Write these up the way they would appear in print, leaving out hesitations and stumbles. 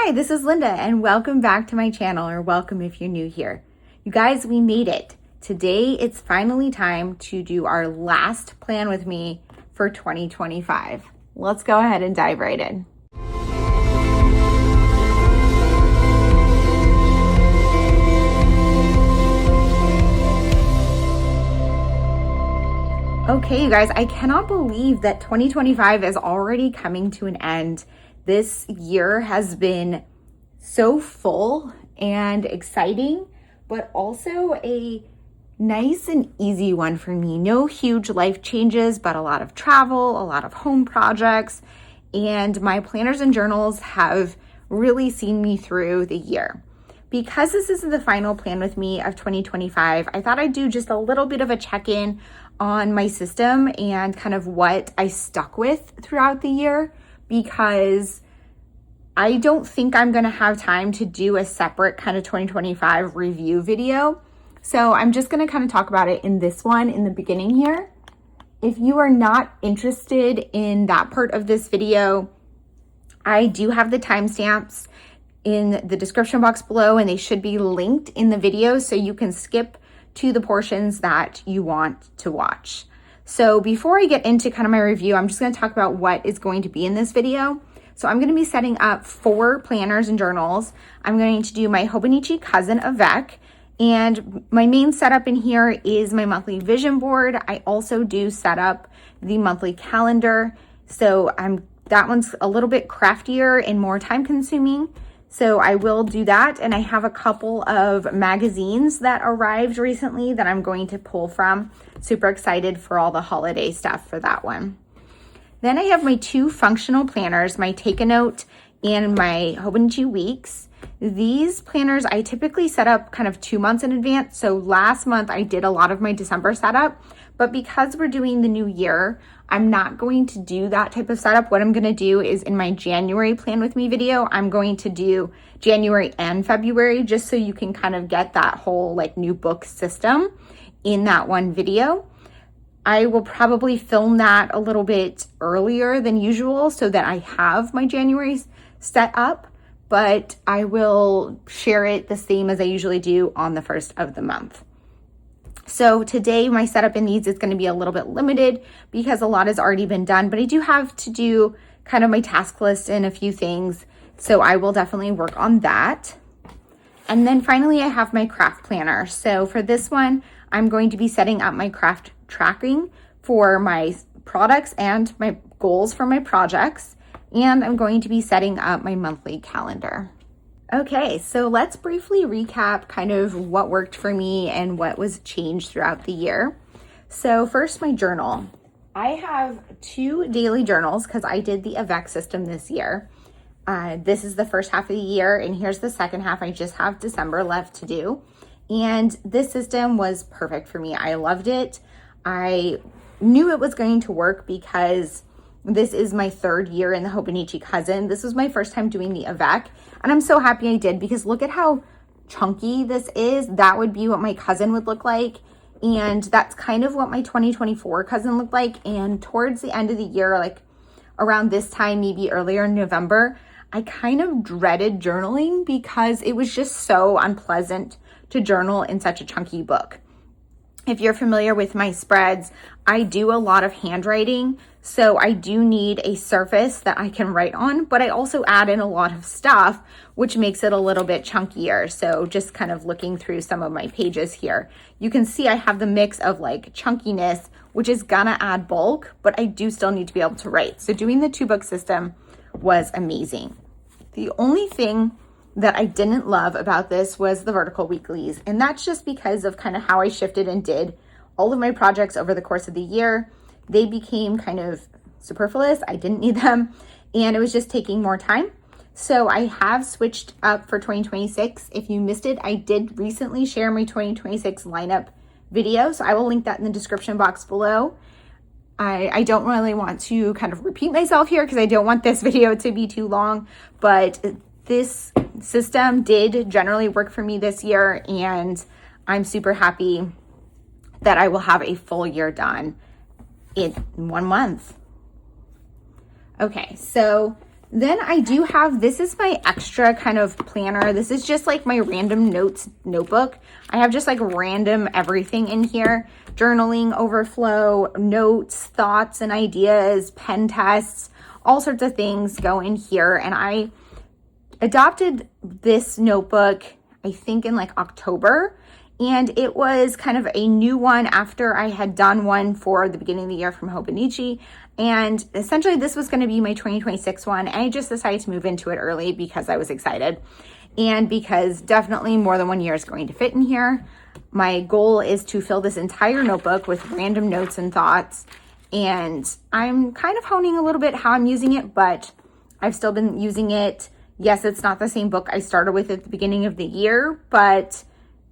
Hi, this is Linda and welcome back to my channel, or welcome if you're new here. You guys, we made it. Today, it's finally time to do our last plan with me for 2025. Let's go ahead and dive right in. Okay, you guys, I cannot believe that 2025 is already coming to an end. This year has been so full and exciting, but also a nice and easy one for me. No huge life changes, but a lot of travel, a lot of home projects, and my planners and journals have really seen me through the year. Because this is the final plan with me of 2025, I thought I'd do just a little bit of a check-in on my system and kind of what I stuck with throughout the year, because I don't think I'm going to have time to do a separate kind of 2025 review video. So I'm just going to kind of talk about it in this one in the beginning here. If you are not interested in that part of this video, I do have the timestamps in the description box below, and they should be linked in the video so you can skip to the portions that you want to watch. So before I get into kind of my review, I'm just going to talk about what is going to be in this video. So I'm going to be setting up 4 planners and journals. I'm going to do my Hobonichi Cousin Avec, and my main setup in here is my monthly vision board. I also do set up the monthly calendar. So that one's a little bit craftier and more time consuming. So I will do that. And I have a couple of magazines that arrived recently that I'm going to pull from. Super excited for all the holiday stuff for that one. Then I have my 2 functional planners, my Take a Note and my Hobonichi Weeks. These planners I typically set up kind of 2 months in advance. So last month I did a lot of my December setup, but because we're doing the new year, I'm not going to do that type of setup. What I'm going to do is in my January plan with me video, I'm going to do January and February just so you can kind of get that whole like new book system in that one video. I will probably film that a little bit earlier than usual so that I have my January set up, but I will share it the same as I usually do on the first of the month. So today my setup in these is going to be a little bit limited because a lot has already been done, but I do have to do kind of my task list and a few things. So I will definitely work on that. And then finally I have my craft planner. So for this one, I'm going to be setting up my craft tracking for my products and my goals for my projects. And I'm going to be setting up my monthly calendar. Okay, so let's briefly recap kind of what worked for me and what was changed throughout the year. So first, my journal. I have 2 daily journals because I did the Avec system this year. This is the first half of the year, and here's the second half. I just have December left to do. And this system was perfect for me. I loved it. I knew it was going to work because this is my 3rd year in the Hobonichi Cousin. This was my first time doing the Avec, and I'm so happy I did because look at how chunky this is. That would be what my cousin would look like, and that's kind of what my 2024 cousin looked like. And towards the end of the year, like around this time, maybe earlier in November, I kind of dreaded journaling because it was just so unpleasant to journal in such a chunky book. If you're familiar with my spreads, I do a lot of handwriting, so I do need a surface that I can write on, but I also add in a lot of stuff, which makes it a little bit chunkier. So just kind of looking through some of my pages here, you can see I have the mix of like chunkiness, which is gonna add bulk, but I do still need to be able to write. So doing the 2-book system was amazing. The only thing that I didn't love about this was the vertical weeklies. And that's just because of kind of how I shifted and did all of my projects over the course of the year. They became kind of superfluous. I didn't need them, and it was just taking more time. So I have switched up for 2026. If you missed it, I did recently share my 2026 lineup video. So I will link that in the description box below. I don't really want to kind of repeat myself here because I don't want this video to be too long, but this system did generally work for me this year, and I'm super happy that I will have a full year done in 1 month. Okay, so Then I do have, this is my extra kind of planner. This is just like my random notes notebook. I have just like random everything in here. Journaling, overflow, notes, thoughts and ideas, pen tests, all sorts of things go in here. And I adopted this notebook, I think in like October. And it was kind of a new one after I had done one for the beginning of the year from Hobonichi. And essentially this was going to be my 2026 one. And I just decided to move into it early because I was excited. And because definitely more than 1 year is going to fit in here. My goal is to fill this entire notebook with random notes and thoughts. And I'm kind of honing a little bit how I'm using it, but I've still been using it. Yes, it's not the same book I started with at the beginning of the year, but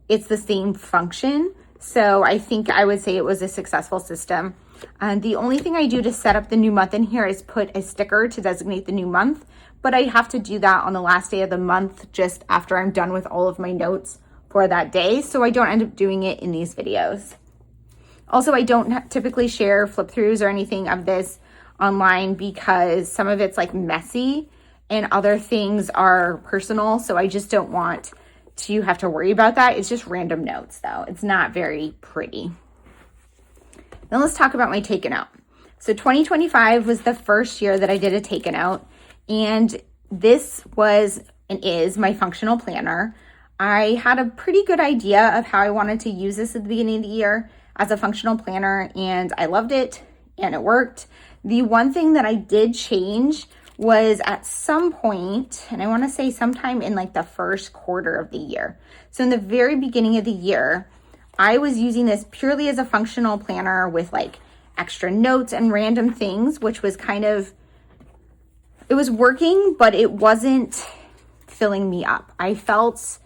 it's the same function. So I think I would say it was a successful system. And the only thing I do to set up the new month in here is put a sticker to designate the new month, but I have to do that on the last day of the month, just after I'm done with all of my notes for that day. So I don't end up doing it in these videos. Also, I don't typically share flip throughs or anything of this online because some of it's like messy and other things are personal. So I just don't want to have to worry about that. It's just random notes though. It's not very pretty. Then let's talk about my take a note. So 2025 was the first year that I did a take a note, and this was and is my functional planner. I had a pretty good idea of how I wanted to use this at the beginning of the year as a functional planner, and I loved it and it worked. The one thing that I did change was at some point, and I want to say sometime in like the first quarter of the year. So in the very beginning of the year, I was using this purely as a functional planner with like extra notes and random things, which was kind of, it was working, but it wasn't filling me up. I felt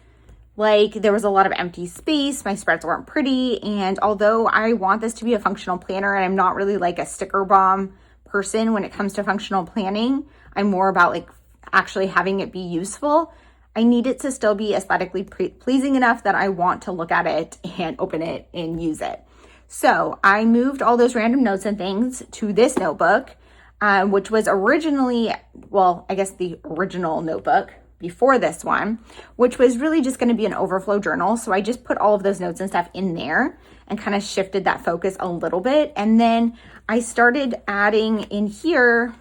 like there was a lot of empty space. My spreads weren't pretty. And although I want this to be a functional planner, and I'm not really like a sticker bomb person when it comes to functional planning, I'm more about like actually having it be useful. I need it to still be aesthetically pleasing enough that I want to look at it and open it and use it. So I moved all those random notes and things to this notebook, which was originally, well, I guess the original notebook before this one, which was really just going to be an overflow journal. So I just put all of those notes and stuff in there and kind of shifted that focus a little bit. And then I started adding in here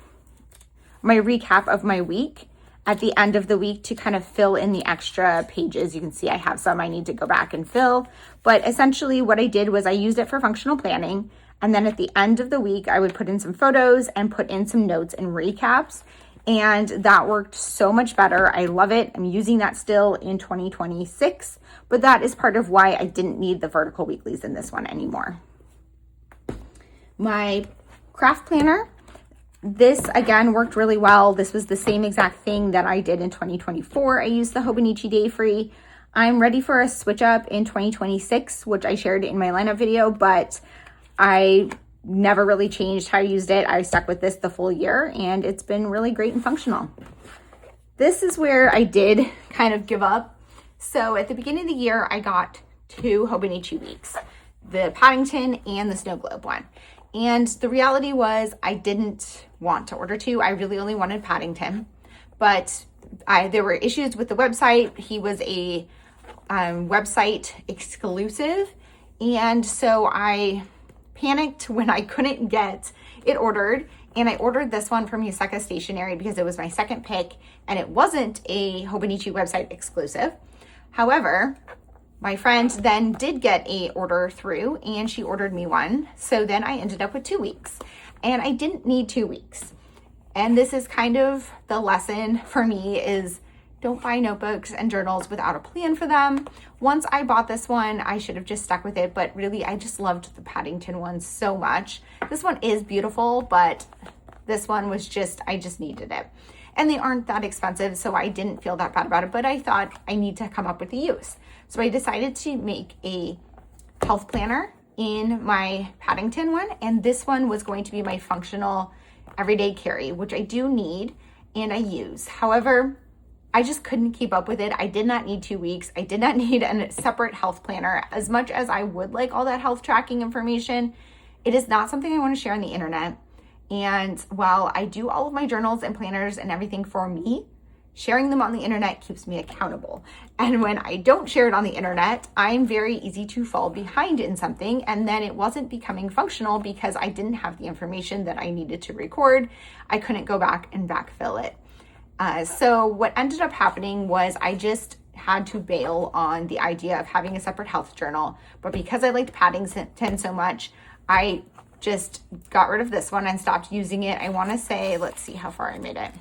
my recap of my week at the end of the week to kind of fill in the extra pages. You can see I have some I need to go back and fill. But essentially what I did was I used it for functional planning. And then at the end of the week, I would put in some photos and put in some notes and recaps. And that worked so much better. I love it. I'm using that still in 2026, but that is part of why I didn't need the vertical weeklies in this one anymore. My craft planner, this again worked really well. This was the same exact thing that I did in 2024. I used the Hobonichi Day Free. I'm ready for a switch up in 2026, which I shared in my lineup video, but I never really changed how I used it. I stuck with this the full year and it's been really great and functional. This is where I did kind of give up. So at the beginning of the year, I got 2 Hobonichi Weeks, the Paddington and the Snow Globe one. And the reality was I didn't want to order 2. I really only wanted Paddington, but there were issues with the website. He was a website exclusive. And so I panicked when I couldn't get it ordered, and I ordered this one from Yuseka Stationery because it was my second pick and it wasn't a Hobonichi website exclusive. However, my friend then did get a order through and she ordered me one. So then I ended up with 2 weeks and I didn't need 2 weeks. And this is kind of the lesson for me is don't buy notebooks and journals without a plan for them. Once I bought this one, I should have just stuck with it, but really I just loved the Paddington one so much. This one is beautiful, but this one was just, I just needed it. And they aren't that expensive, so I didn't feel that bad about it, but I thought I need to come up with a use. So I decided to make a health planner in my Paddington one, and this one was going to be my functional everyday carry, which I do need and I use. However, I just couldn't keep up with it. I did not need 2 weeks. I did not need a separate health planner. As much as I would like all that health tracking information, it is not something I want to share on the internet. And while I do all of my journals and planners and everything for me, sharing them on the internet keeps me accountable. And when I don't share it on the internet, I'm very easy to fall behind in something, and then it wasn't becoming functional because I didn't have the information that I needed to record. I couldn't go back and backfill it. So what ended up happening was I just had to bail on the idea of having a separate health journal. But because I liked Paddington so much, I just got rid of this one and stopped using it. I want to say, let's see how far I made it.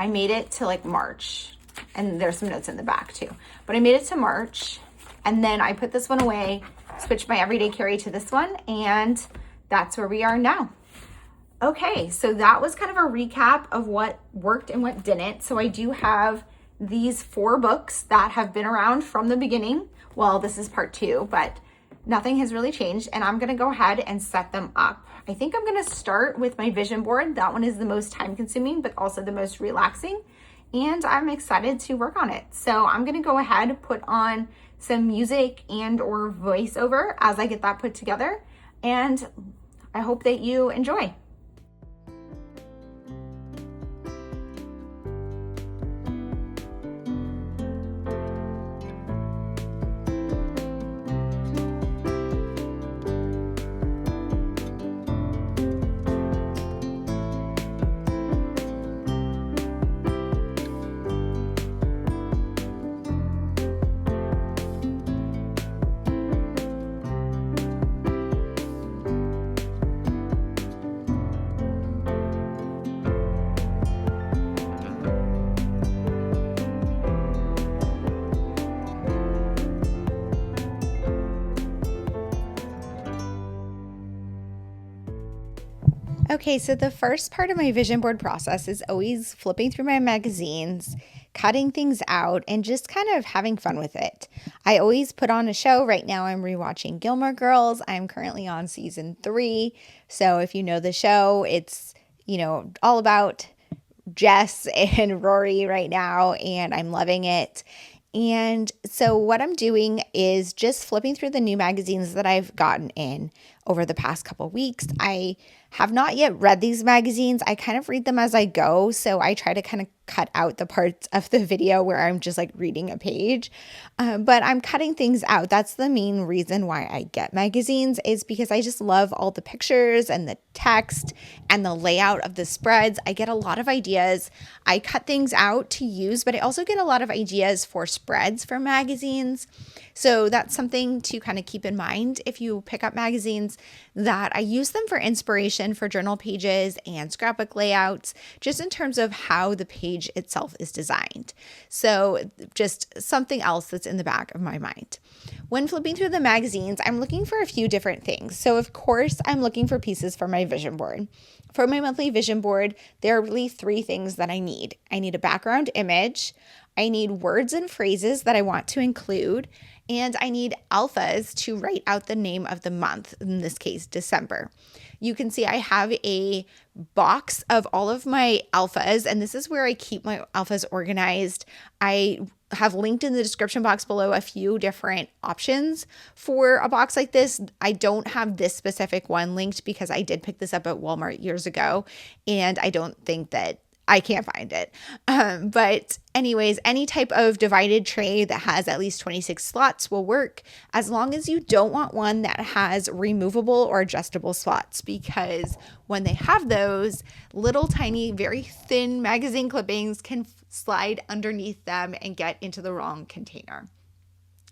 I made it to like March, and there's some notes in the back too, but I made it to March, and then I put this one away, switched my everyday carry to this one, and that's where we are now. Okay, so that was kind of a recap of what worked and what didn't. So I do have these 4 books that have been around from the beginning. Well, this is part 2, but nothing has really changed, and I'm gonna go ahead and set them up. I think I'm gonna start with my vision board. That one is the most time consuming, but also the most relaxing, and I'm excited to work on it. So I'm gonna go ahead and put on some music and or voiceover as I get that put together, and I hope that you enjoy. Okay, so the first part of my vision board process is always flipping through my magazines, cutting things out, and just kind of having fun with it. I always put on a show. Right now I'm rewatching Gilmore Girls. I'm currently on season 3. So if you know the show, it's, all about Jess and Rory right now, and I'm loving it. And so what I'm doing is just flipping through the new magazines that I've gotten in over the past couple weeks. I have not yet read these magazines. I kind of read them as I go. So I try to kind of cut out the parts of the video where I'm just like reading a page. But I'm cutting things out. That's the main reason why I get magazines, is because I just love all the pictures and the text and the layout of the spreads. I get a lot of ideas. I cut things out to use, but I also get a lot of ideas for spreads for magazines. So that's something to kind of keep in mind if you pick up magazines, that I use them for inspiration for journal pages and scrapbook layouts, just in terms of how the page itself is designed. So just something else that's in the back of my mind. When flipping through the magazines, I'm looking for a few different things. So of course, I'm looking for pieces for my vision board. For my monthly vision board, there are really 3 things that I need. I need a background image, I need words and phrases that I want to include, and I need alphas to write out the name of the month, in this case, December. You can see I have a box of all of my alphas, and this is where I keep my alphas organized. I have linked in the description box below a few different options for a box like this. I don't have this specific one linked because I did pick this up at Walmart years ago, and I don't think that I can't find it. But anyways, any type of divided tray that has at least 26 slots will work, as long as you don't want one that has removable or adjustable slots, because when they have those, little tiny, very thin magazine clippings can slide underneath them and get into the wrong container.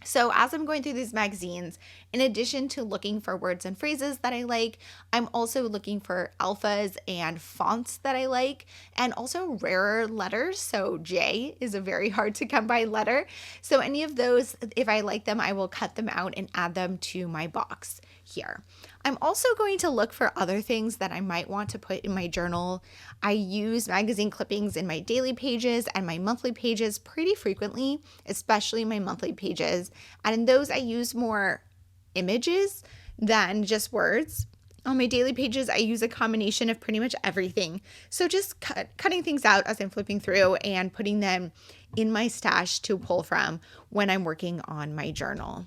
So as I'm going through these magazines, in addition to looking for words and phrases that I like, I'm also looking for alphas and fonts that I like, and also rarer letters. So J is a very hard to come by letter. So any of those, if I like them, I will cut them out and add them to my box here. I'm also going to look for other things that I might want to put in my journal. I use magazine clippings in my daily pages and my monthly pages pretty frequently, especially my monthly pages. And in those, I use more images than just words. On my daily pages, I use a combination of pretty much everything. So just cutting things out as I'm flipping through and putting them in my stash to pull from when I'm working on my journal.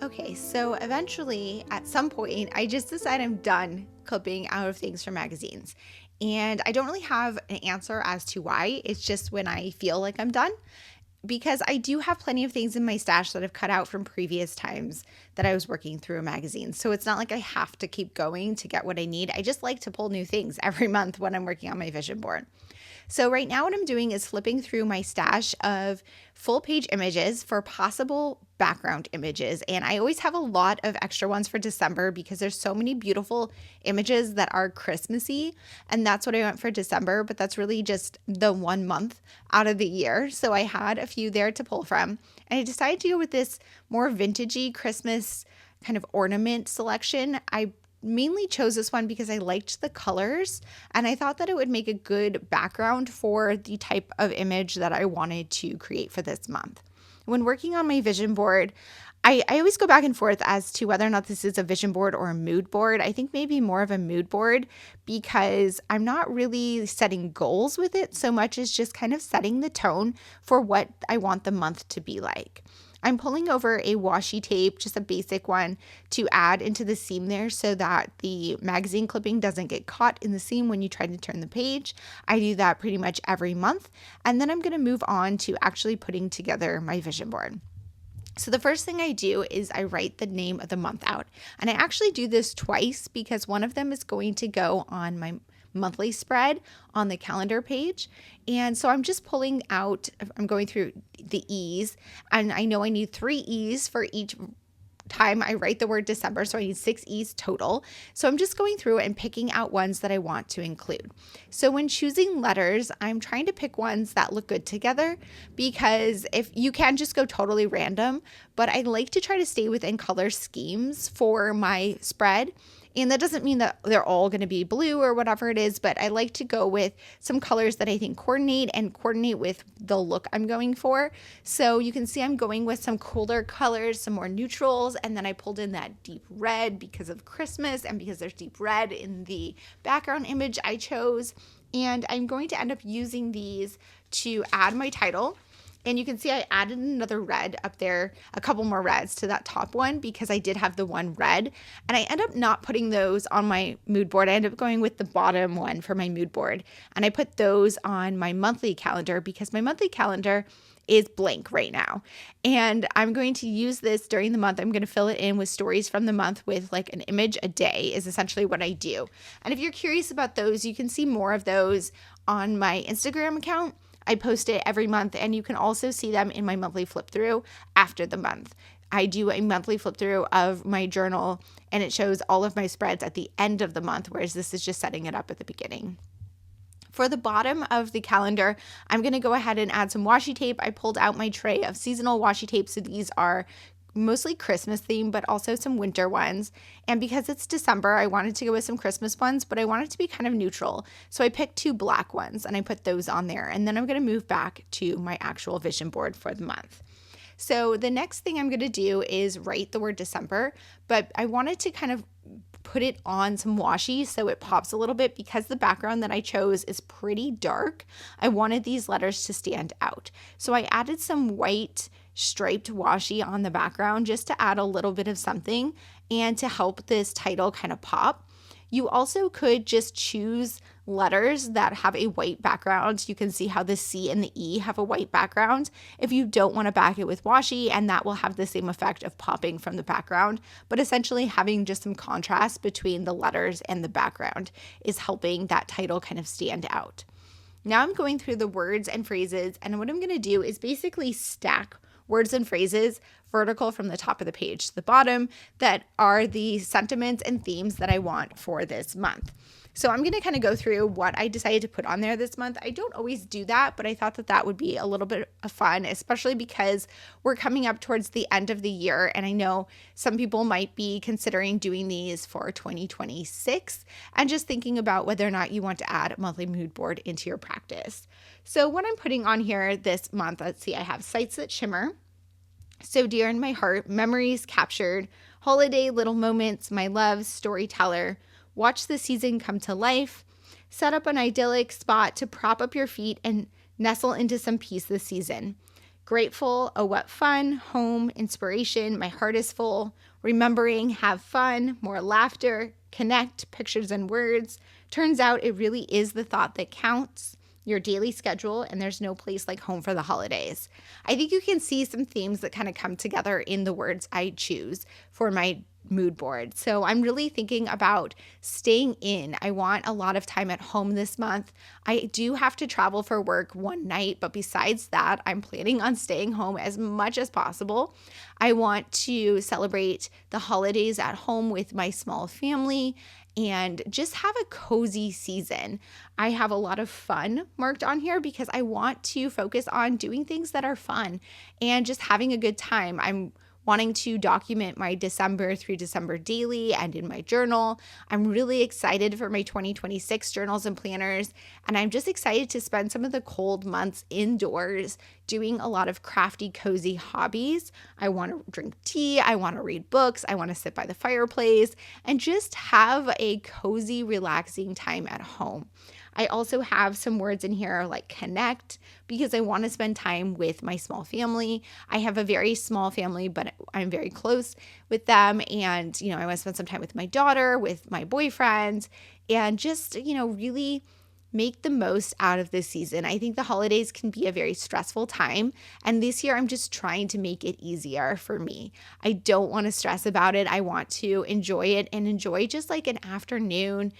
Okay, so eventually at some point, I just decided I'm done clipping out of things from magazines. And I don't really have an answer as to why. It's just when I feel like I'm done. Because I do have plenty of things in my stash that I've cut out from previous times that I was working through a magazine. So it's not like I have to keep going to get what I need. I just like to pull new things every month when I'm working on my vision board. So right now what I'm doing is flipping through my stash of full page images for possible background images. And I always have a lot of extra ones for December because there's so many beautiful images that are Christmassy. And that's what I went for December, but that's really just the 1 month out of the year. So I had a few there to pull from. And I decided to go with this more vintagey Christmas kind of ornament selection. I mainly chose this one because I liked the colors and I thought that it would make a good background for the type of image that I wanted to create for this month. When working on my vision board, I always go back and forth as to whether or not this is a vision board or a mood board. I think maybe more of a mood board because I'm not really setting goals with it so much as just kind of setting the tone for what I want the month to be like. I'm pulling over a washi tape, just a basic one, to add into the seam there so that the magazine clipping doesn't get caught in the seam when you try to turn the page. I do that pretty much every month. And then I'm going to move on to actually putting together my vision board. So the first thing I do is I write the name of the month out. And I actually do this twice because one of them is going to go on my monthly spread on the calendar page. And so I'm just pulling out, I'm going through the E's, and I know I need 3 E's for each time I write the word December, so I need 6 E's total. So I'm just going through and picking out ones that I want to include. So when choosing letters, I'm trying to pick ones that look good together because if you can just go totally random, but I like to try to stay within color schemes for my spread. And that doesn't mean that they're all going to be blue or whatever it is, but I like to go with some colors that I think coordinate with the look I'm going for. So you can see I'm going with some cooler colors, some more neutrals, and then I pulled in that deep red because of Christmas and because there's deep red in the background image I chose. And I'm going to end up using these to add my title. And you can see I added another red up there, a couple more reds to that top one because I did have the one red. And I end up not putting those on my mood board. I end up going with the bottom one for my mood board. And I put those on my monthly calendar because my monthly calendar is blank right now. And I'm going to use this during the month. I'm going to fill it in with stories from the month with like an image a day is essentially what I do. And if you're curious about those, you can see more of those on my Instagram account. I post it every month, and you can also see them in my monthly flip through after the month. I do a monthly flip through of my journal, and it shows all of my spreads at the end of the month, whereas this is just setting it up at the beginning. For the bottom of the calendar, I'm going to go ahead and add some washi tape. I pulled out my tray of seasonal washi tape, so these are mostly Christmas themed, but also some winter ones. And because it's December, I wanted to go with some Christmas ones, but I wanted to be kind of neutral. So I picked 2 black ones and I put those on there. And then I'm going to move back to my actual vision board for the month. So the next thing I'm going to do is write the word December, but I wanted to kind of put it on some washi so it pops a little bit because the background that I chose is pretty dark. I wanted these letters to stand out. So I added some white striped washi on the background just to add a little bit of something and to help this title kind of pop. You also could just choose letters that have a white background. You can see how the C and the E have a white background if you don't want to back it with washi, and that will have the same effect of popping from the background. But essentially having just some contrast between the letters and the background is helping that title kind of stand out. Now I'm going through the words and phrases, and what I'm going to do is basically stack words and phrases vertical from the top of the page to the bottom that are the sentiments and themes that I want for this month. So I'm going to kind of go through what I decided to put on there this month. I don't always do that, but I thought that that would be a little bit of fun, especially because we're coming up towards the end of the year. And I know some people might be considering doing these for 2026 and just thinking about whether or not you want to add a monthly mood board into your practice. So what I'm putting on here this month, let's see, I have sights that shimmer, so dear in my heart, memories captured, holiday little moments, my love, storyteller, watch the season come to life, set up an idyllic spot to prop up your feet and nestle into some peace this season. Grateful, oh, what fun, home, inspiration, my heart is full, remembering, have fun, more laughter, connect, pictures and words. Turns out it really is the thought that counts, your daily schedule, and there's no place like home for the holidays. I think you can see some themes that kind of come together in the words I choose for my mood board. So I'm really thinking about staying in. I want a lot of time at home this month. I do have to travel for work one night, but besides that, I'm planning on staying home as much as possible. I want to celebrate the holidays at home with my small family and just have a cozy season. I have a lot of fun marked on here because I want to focus on doing things that are fun and just having a good time. I'm wanting to document my December through December daily and in my journal. I'm really excited for my 2026 journals and planners, and I'm just excited to spend some of the cold months indoors doing a lot of crafty, cozy hobbies. I want to drink tea, I want to read books, I want to sit by the fireplace, and just have a cozy, relaxing time at home. I also have some words in here like connect because I want to spend time with my small family. I have a very small family, but I'm very close with them. And, I want to spend some time with my daughter, with my boyfriend, and just, really make the most out of this season. I think the holidays can be a very stressful time. And this year, I'm just trying to make it easier for me. I don't want to stress about it. I want to enjoy it and enjoy just like an afternoon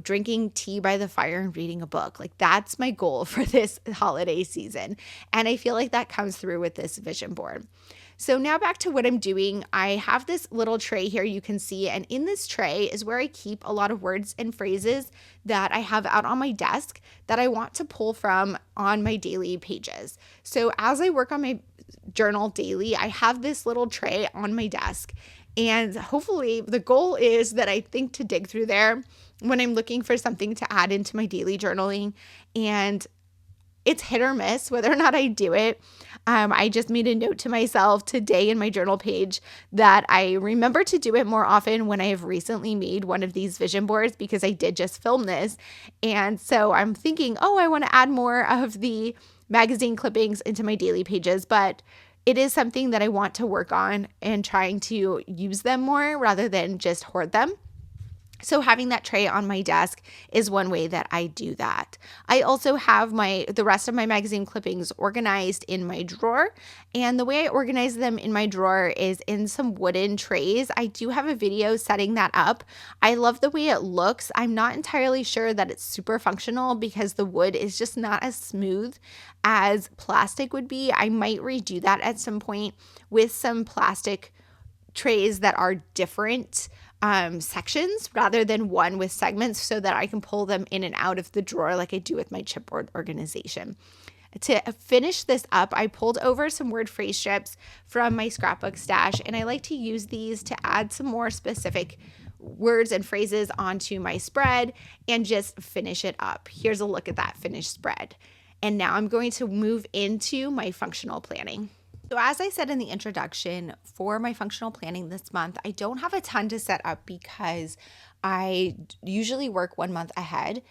drinking tea by the fire and reading a book. Like that's my goal for this holiday season. And I feel like that comes through with this vision board. So now back to what I'm doing. I have this little tray here you can see, and in this tray is where I keep a lot of words and phrases that I have out on my desk that I want to pull from on my daily pages. So as I work on my journal daily, I have this little tray on my desk, and hopefully the goal is that I think to dig through there when I'm looking for something to add into my daily journaling, and it's hit or miss whether or not I do it. I just made a note to myself today in my journal page that I remember to do it more often when I have recently made one of these vision boards because I did just film this. And so I'm thinking, I want to add more of the magazine clippings into my daily pages, but it is something that I want to work on and trying to use them more rather than just hoard them. So having that tray on my desk is one way that I do that. I also have the rest of my magazine clippings organized in my drawer. And the way I organize them in my drawer is in some wooden trays. I do have a video setting that up. I love the way it looks. I'm not entirely sure that it's super functional because the wood is just not as smooth as plastic would be. I might redo that at some point with some plastic trays that are different sections rather than one with segments so that I can pull them in and out of the drawer like I do with my chipboard organization. To finish this up, I pulled over some word phrase strips from my scrapbook stash, and I like to use these to add some more specific words and phrases onto my spread and just finish it up. Here's a look at that finished spread. And now I'm going to move into my functional planning. So as I said in the introduction, for my functional planning this month, I don't have a ton to set up because I usually work 1 month ahead.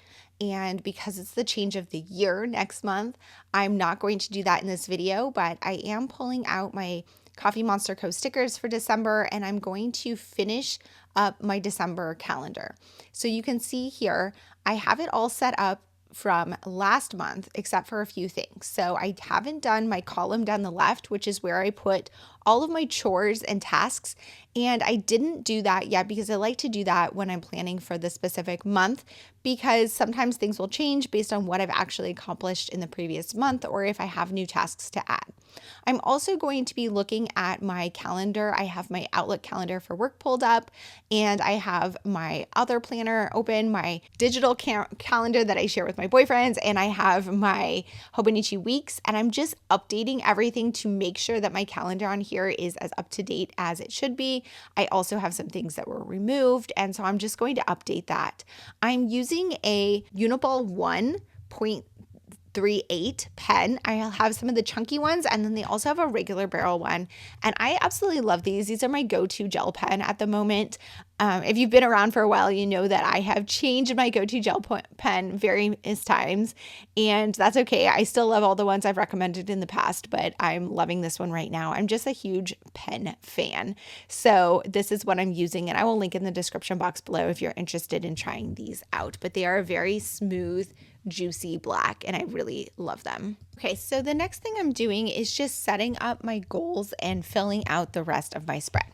And because it's the change of the year next month, I'm not going to do that in this video, but I am pulling out my Coffee Monster Co. stickers for December, and I'm going to finish up my December calendar. So you can see here, I have it all set up from last month, except for a few things. So I haven't done my column down the left, which is where I put all of my chores and tasks. And I didn't do that yet because I like to do that when I'm planning for the specific month, because sometimes things will change based on what I've actually accomplished in the previous month or if I have new tasks to add. I'm also going to be looking at my calendar. I have my Outlook calendar for work pulled up, and I have my other planner open, my digital calendar that I share with my boyfriends, and I have my Hobonichi Weeks, and I'm just updating everything to make sure that my calendar on here is as up to date as it should be. I also have some things that were removed, and so I'm just going to update that. I'm using a Uniball 1.0 3/8 pen. I have some of the chunky ones, and then they also have a regular barrel one. And I absolutely love these. These are my go-to gel pen at the moment. If you've been around for a while, you know that I have changed my go-to gel pen various times, and that's okay. I still love all the ones I've recommended in the past, but I'm loving this one right now. I'm just a huge pen fan. So this is what I'm using, and I will link in the description box below if you're interested in trying these out. But they are a very smooth, juicy black, and I really love them. Okay, so the next thing I'm doing is just setting up my goals and filling out the rest of my spread.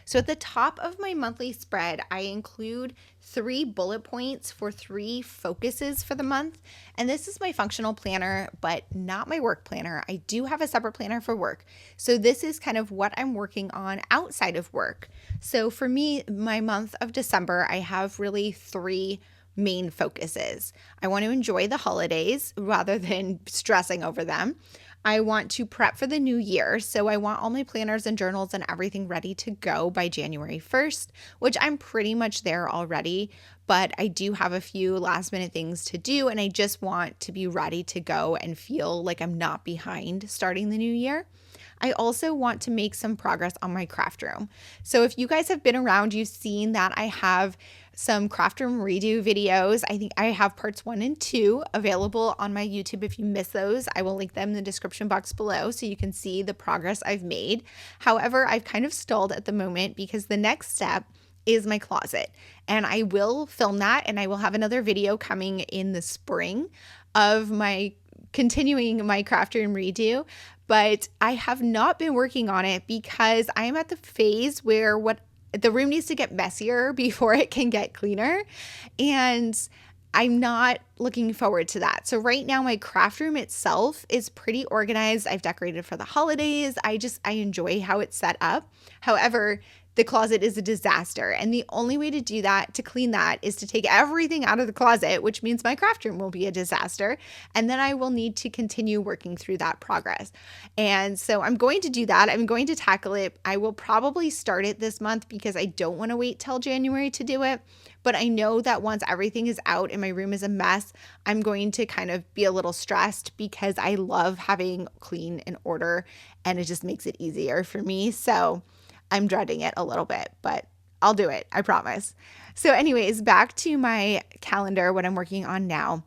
So at the top of my monthly spread, I include 3 bullet points for 3 focuses for the month. And this is my functional planner, but not my work planner. I do have a separate planner for work. So this is kind of what I'm working on outside of work. So for me, my month of December, I have really 3 main focuses. I want to enjoy the holidays rather than stressing over them. I want to prep for the new year, so I want all my planners and journals and everything ready to go by January 1st, which I'm pretty much there already, but I do have a few last minute things to do, and I just want to be ready to go and feel like I'm not behind starting the new year. I also want to make some progress on my craft room. So if you guys have been around, you've seen that I have some craft room redo videos. I think I have parts 1 and 2 available on my YouTube. If you miss those, I will link them in the description box below so you can see the progress I've made. However, I've kind of stalled at the moment because the next step is my closet, and I will film that, and I will have another video coming in the spring of my continuing my craft room redo, but I have not been working on it because I am at the phase where the room needs to get messier before it can get cleaner, and I'm not looking forward to that. So right now my craft room itself is pretty organized. I've decorated for the holidays. I enjoy how it's set up. However, the closet is a disaster, and the only way to do that, to clean that, is to take everything out of the closet, which means my craft room will be a disaster, and then I will need to continue working through that progress. And so I'm going to do that. I'm going to tackle it. I will probably start it this month because I don't want to wait till January to do it, but I know that once everything is out and my room is a mess, I'm going to kind of be a little stressed because I love having clean and order, and it just makes it easier for me. So I'm dreading it a little bit, but I'll do it, I promise. So anyways, back to my calendar, what I'm working on now.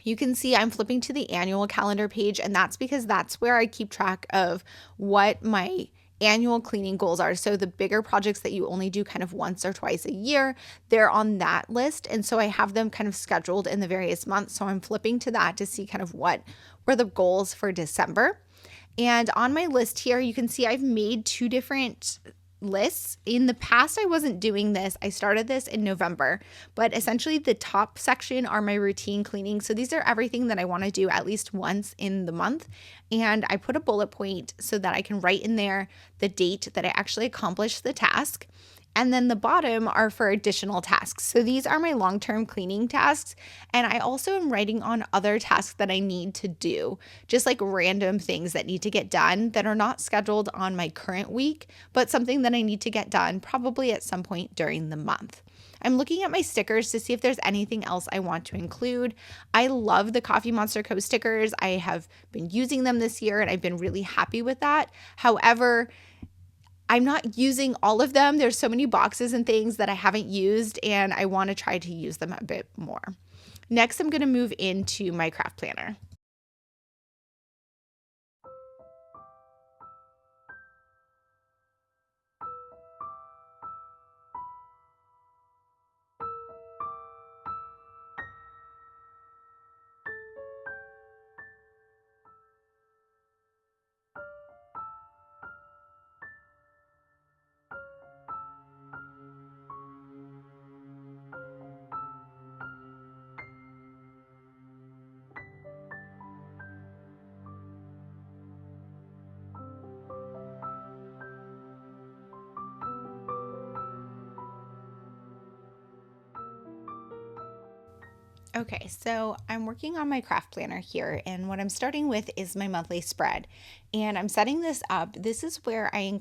You can see I'm flipping to the annual calendar page, and that's because that's where I keep track of what my annual cleaning goals are. So the bigger projects that you only do kind of once or twice a year, they're on that list. And so I have them kind of scheduled in the various months. So I'm flipping to that to see kind of what were the goals for December. And on my list here, you can see I've made 2 different lists. In the past, I wasn't doing this. I started this in November, but essentially the top section are my routine cleaning. So these are everything that I want to do at least once in the month. And I put a bullet point so that I can write in there the date that I actually accomplished the task. And then the bottom are for additional tasks. So these are my long-term cleaning tasks. And I also am writing on other tasks that I need to do, just like random things that need to get done that are not scheduled on my current week, but something that I need to get done probably at some point during the month. I'm looking at my stickers to see if there's anything else I want to include. I love the Coffee Monster Co. stickers. I have been using them this year, and I've been really happy with that. However, I'm not using all of them. There's so many boxes and things that I haven't used, and I want to try to use them a bit more. Next, I'm going to move into my craft planner. Okay, so I'm working on my craft planner here, and what I'm starting with is my monthly spread. And I'm setting this up. This is where I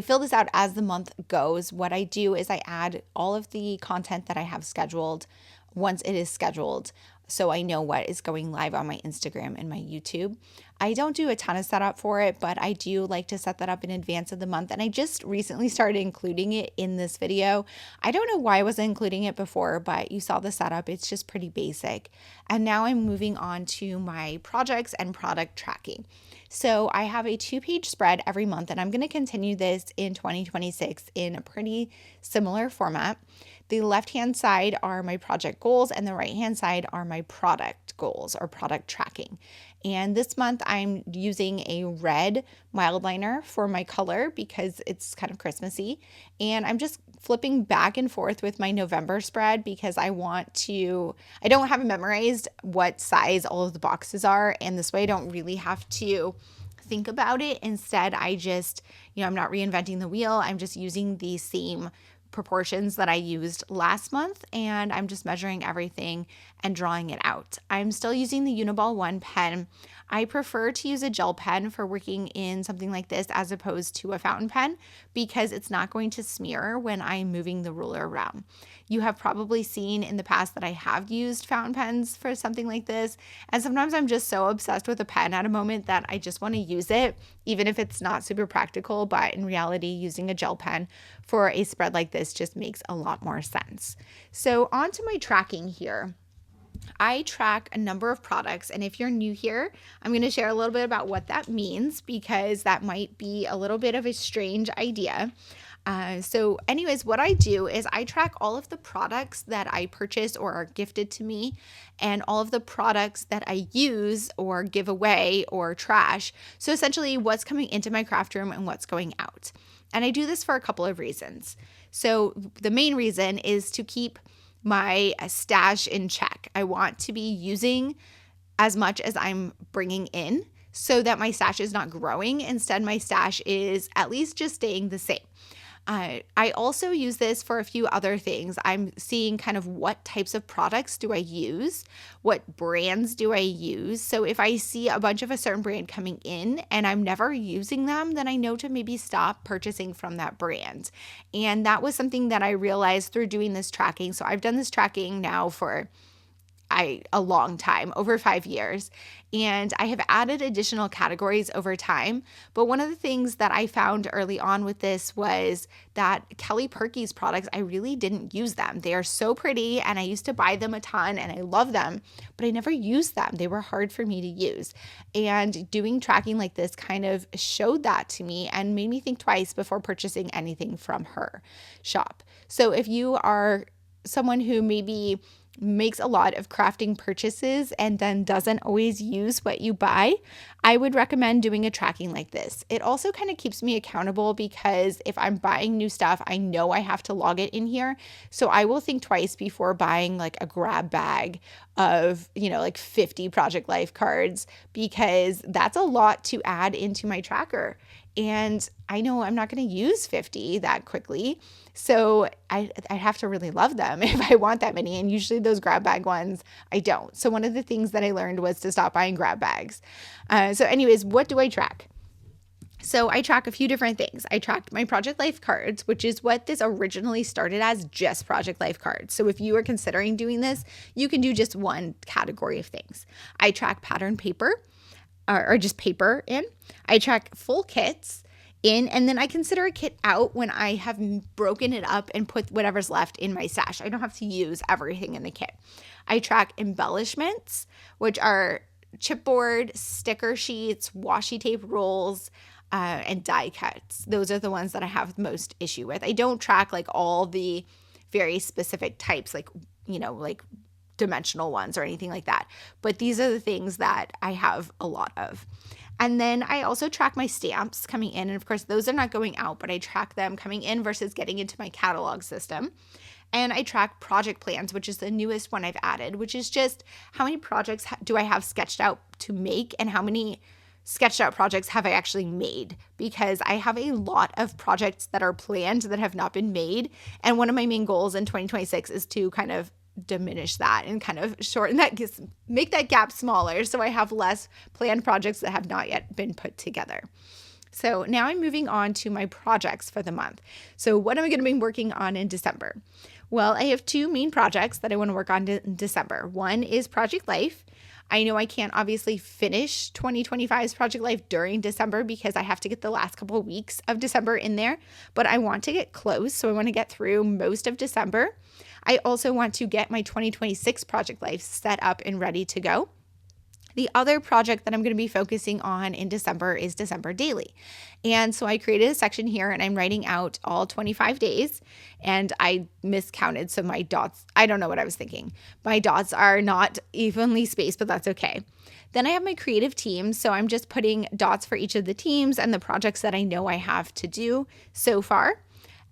fill this out as the month goes. What I do is I add all of the content that I have scheduled once it is scheduled. so I know what is going live on my Instagram and my YouTube. I don't do a ton of setup for it, but I do like to set that up in advance of the month. And I just recently started including it in this video. I don't know why I wasn't including it before, but you saw the setup. It's just pretty basic. And now I'm moving on to my projects and product tracking. So I have a 2-page spread every month, and I'm going to continue this in 2026 in a pretty similar format. The left-hand side are my project goals, and the right-hand side are my product goals or product tracking. And this month I'm using a red mild liner for my color because it's kind of Christmassy. And I'm just flipping back and forth with my November spread because I don't have memorized what size all of the boxes are. And this way I don't really have to think about it. Instead, I just, I'm not reinventing the wheel. I'm just using the same proportions that I used last month, and I'm just measuring everything and drawing it out. I'm still using the Uniball 1 pen. I prefer to use a gel pen for working in something like this as opposed to a fountain pen because it's not going to smear when I'm moving the ruler around. You have probably seen in the past that I have used fountain pens for something like this, and sometimes I'm just so obsessed with a pen at a moment that I just want to use it, even if it's not super practical, but in reality, using a gel pen for a spread like this just makes a lot more sense. So on to my tracking here. I track a number of products, and if you're new here, I'm going to share a little bit about what that means because that might be a little bit of a strange idea. So anyways, what I do is I track all of the products that I purchase or are gifted to me and all of the products that I use or give away or trash. So essentially what's coming into my craft room and what's going out. And I do this for a couple of reasons. So the main reason is to keep my stash in check. I want to be using as much as I'm bringing in so that my stash is not growing. Instead, my stash is at least just staying the same. I also use this for a few other things. I'm seeing kind of what types of products do I use, what brands do I use. So if I see a bunch of a certain brand coming in and I'm never using them, then I know to maybe stop purchasing from that brand. And that was something that I realized through doing this tracking. So I've done this tracking now for a long time, over 5 years, and I have added additional categories over time. But one of the things that I found early on with this was that Kelly Perky's products, I really didn't use them. They are so pretty, and I used to buy them a ton, and I love them, but I never used them. They were hard for me to use. And doing tracking like this kind of showed that to me and made me think twice before purchasing anything from her shop. So if you are someone who maybe makes a lot of crafting purchases and then doesn't always use what you buy, I would recommend doing a tracking like this. It also kind of keeps me accountable because if I'm buying new stuff, I know I have to log it in here. So I will think twice before buying like a grab bag of, like 50 Project Life cards because that's a lot to add into my tracker. And I know I'm not going to use 50 that quickly. So I have to really love them if I want that many. And usually those grab bag ones, I don't. So one of the things that I learned was to stop buying grab bags. So anyways, what do I track? So I track a few different things. I tracked my Project Life cards, which is what this originally started as, just Project Life cards. So if you are considering doing this, you can do just one category of things. I track pattern paper or just paper in. I track full kits in, and then I consider a kit out when I have broken it up and put whatever's left in my stash. I don't have to use everything in the kit. I track embellishments, which are chipboard, sticker sheets, washi tape rolls, and die cuts. Those are the ones that I have the most issue with. I don't track like all the very specific types, like dimensional ones or anything like that. But these are the things that I have a lot of. And then I also track my stamps coming in. And of course, those are not going out, but I track them coming in versus getting into my catalog system. And I track project plans, which is the newest one I've added, which is just how many projects do I have sketched out to make and how many sketched out projects have I actually made, because I have a lot of projects that are planned that have not been made. And one of my main goals in 2026 is to kind of diminish that and kind of shorten that, make that gap smaller so I have less planned projects that have not yet been put together. So now I'm moving on to my projects for the month. So what am I going to be working on in December? Well, I have two main projects that I want to work on in December. One is Project Life. I know I can't obviously finish 2025's Project Life during December because I have to get the last couple of weeks of December in there, but I want to get close. So I want to get through most of December. I also want to get my 2026 Project Life set up and ready to go. The other project that I'm going to be focusing on in December is December Daily. And so I created a section here and I'm writing out all 25 days, and I miscounted. So my dots, I don't know what I was thinking. My dots are not evenly spaced, but that's okay. Then I have my creative team. So I'm just putting dots for each of the teams and the projects that I know I have to do so far.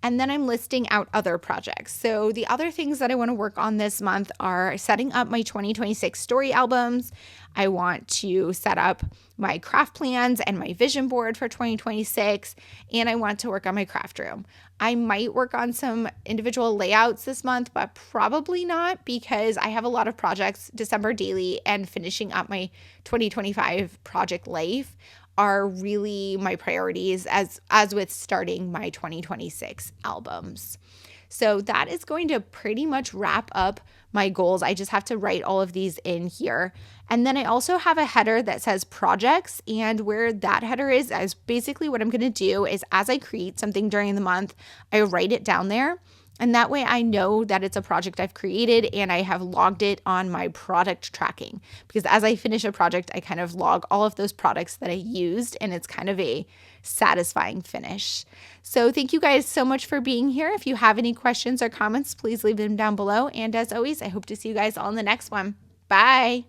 And then I'm listing out other projects. So the other things that I want to work on this month are setting up my 2026 story albums. I want to set up my craft plans and my vision board for 2026. And I want to work on my craft room. I might work on some individual layouts this month, but probably not because I have a lot of projects. December Daily and finishing up my 2025 Project Life are really my priorities as with starting my 2026 albums. So that is going to pretty much wrap up my goals. I just have to write all of these in here. And then I also have a header that says projects, and where that header is basically what I'm going to do is as I create something during the month, I write it down there. And that way I know that it's a project I've created and I have logged it on my product tracking. Because as I finish a project, I kind of log all of those products that I used, and it's kind of a satisfying finish. So thank you guys so much for being here. If you have any questions or comments, please leave them down below. And as always, I hope to see you guys all in the next one. Bye.